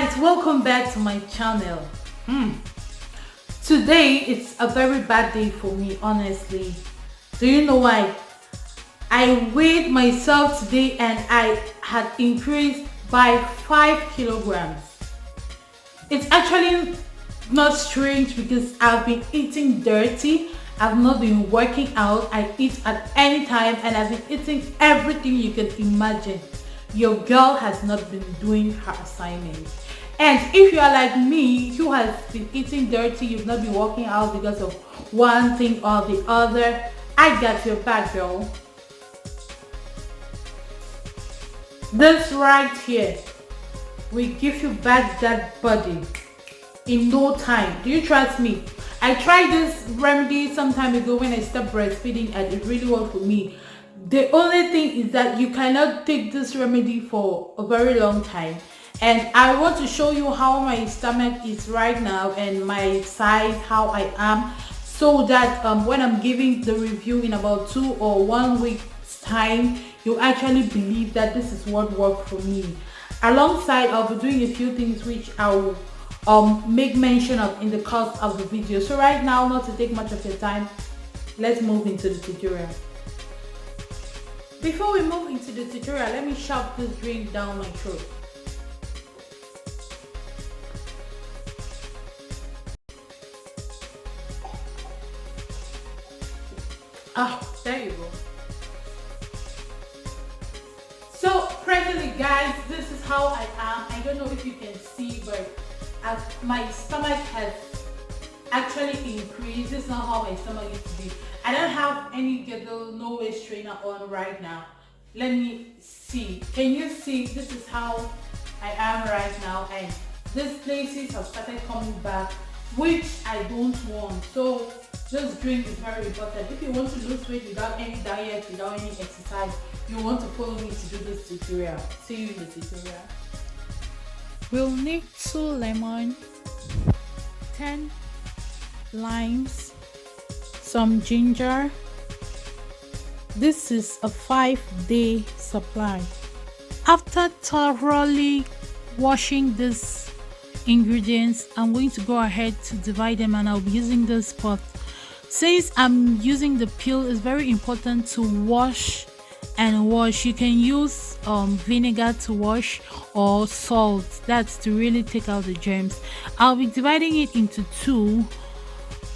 guys, welcome back to my channel. Today it's a very bad day for me, honestly. Do you know why? I weighed myself today and I had increased by 5 kilograms. It's actually not strange because I've been eating dirty. I've not been working out. I eat at any time and I've been eating everything you can imagine. Your girl has not been doing her assignment. And if you are like me, who has been eating dirty, you've not been working out because of one thing or the other, I got your back, girl. This right here will give you back that body in no time. Do you trust me? I tried this remedy some time ago when I stopped breastfeeding and it really worked for me. The only thing is that you cannot take this remedy for a very long time. And I want to show you how my stomach is right now and my size, how I am, so that when I'm giving the review in about 2 or 1 week's time, you actually believe that this is what worked for me. Alongside, I'll be doing a few things which I will make mention of in the course of the video. So right now, not to take much of your time, let's move into the tutorial. Before we move into the tutorial, let me shove this drink down my throat. There you go. So presently, guys, this is how I am. I don't know if you can see, but as my stomach has actually increased. This is not how my stomach used to be. I don't have any girdle, no waist trainer on right now. Let me see. Can you see? This is how I am right now, and these places have started coming back, which I don't want. So this drink is very important. If you want to lose weight without any diet, without any exercise, you want to follow me to do this tutorial. See you in the tutorial. We'll need 2 lemon, 10 limes, some ginger. This is a 5-day supply. After thoroughly washing these ingredients, I'm going to go ahead to divide them, and I'll be using this pot. Since I'm using the peel, it's very important to wash and wash. You can use vinegar to wash or salt, that's to really take out the germs. I'll be dividing it into 2.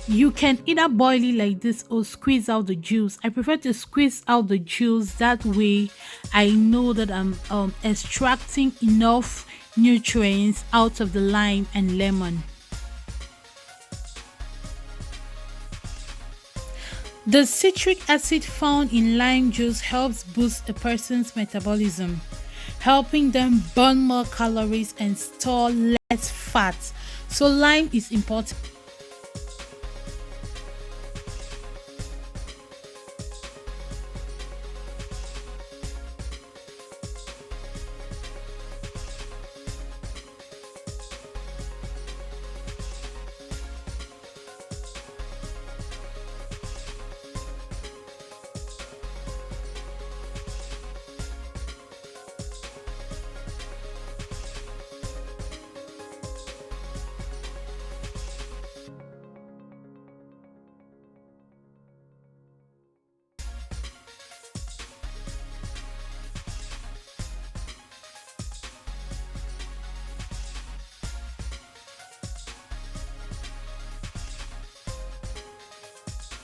You can either boil it like this or squeeze out the juice. I prefer to squeeze out the juice, that way I know that I'm extracting enough nutrients out of the lime and lemon. The citric acid found in lime juice helps boost a person's metabolism, helping them burn more calories and store less fat. So lime is important.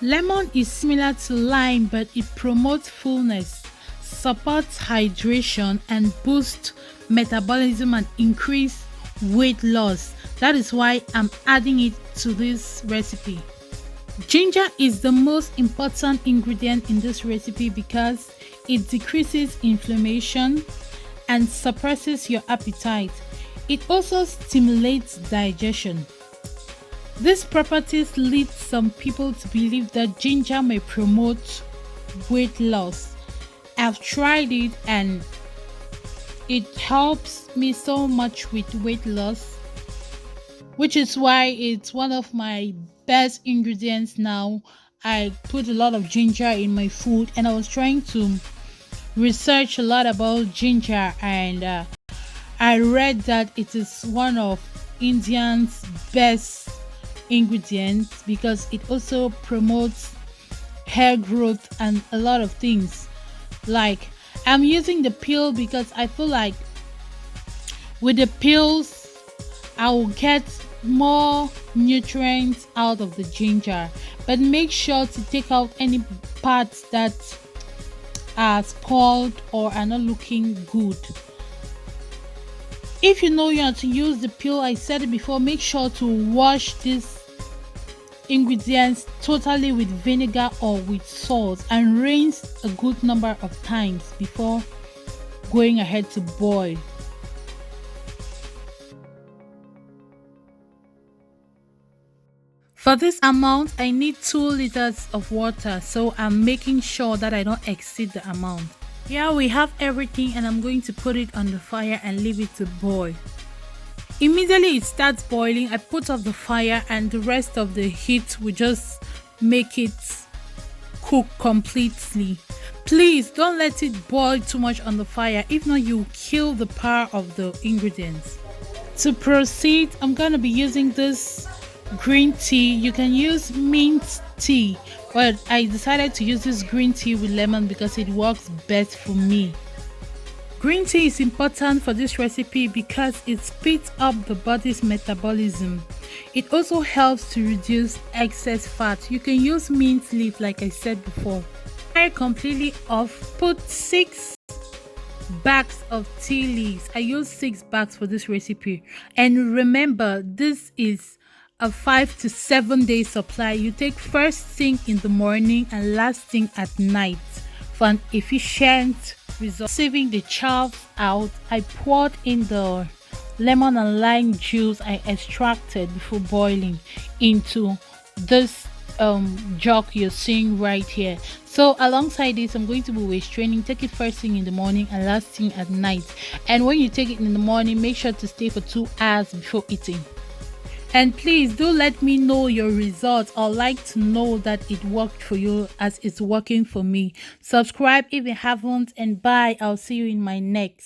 Lemon is similar to lime, but it promotes fullness, supports hydration, and boosts metabolism and increase weight loss. That is why I'm adding it to this recipe. Ginger is the most important ingredient in this recipe because it decreases inflammation and suppresses your appetite. It also stimulates digestion. These properties lead some people to believe that ginger may promote weight loss. I've tried it and it helps me so much with weight loss, which is why it's one of my best ingredients now. I put a lot of ginger in my food, and I was trying to research a lot about ginger, and I read that it is one of Indian's best ingredients because it also promotes hair growth and a lot of things. Like, I'm using the peel because I feel like with the peels I will get more nutrients out of the ginger. But make sure to take out any parts that are spoiled or are not looking good. If you know you have to use the peel, I said it before, make sure to wash these ingredients totally with vinegar or with salt and rinse a good number of times before going ahead to boil. For this amount, I need 2 liters of water, so I'm making sure that I don't exceed the amount. Here we have everything and I'm going to put it on the fire and leave it to boil. Immediately it starts boiling, I put off the fire and the rest of the heat will just make it cook completely. Please don't let it boil too much on the fire, if not you kill the power of the ingredients. To proceed, I'm going to be using this green tea. You can use mint tea, but I decided to use this green tea with lemon because it works best for me. Green tea is important for this recipe because it speeds up the body's metabolism. It also helps to reduce excess fat. You can use mint leaf like I said before. Fire completely off. Put 6 bags of tea leaves. I use 6 bags for this recipe. And remember, this is a 5 to 7 day supply. You take first thing in the morning and last thing at night for an efficient result. Sieving the chaff out, I poured in the lemon and lime juice I extracted before boiling into this jug you're seeing right here. So alongside this, I'm going to be waist training. Take it first thing in the morning and last thing at night. And when you take it in the morning, make sure to stay for 2 hours before eating. And please do let me know your results. I'd like to know that it worked for you as it's working for me. Subscribe if you haven't, and bye. I'll see you in my next.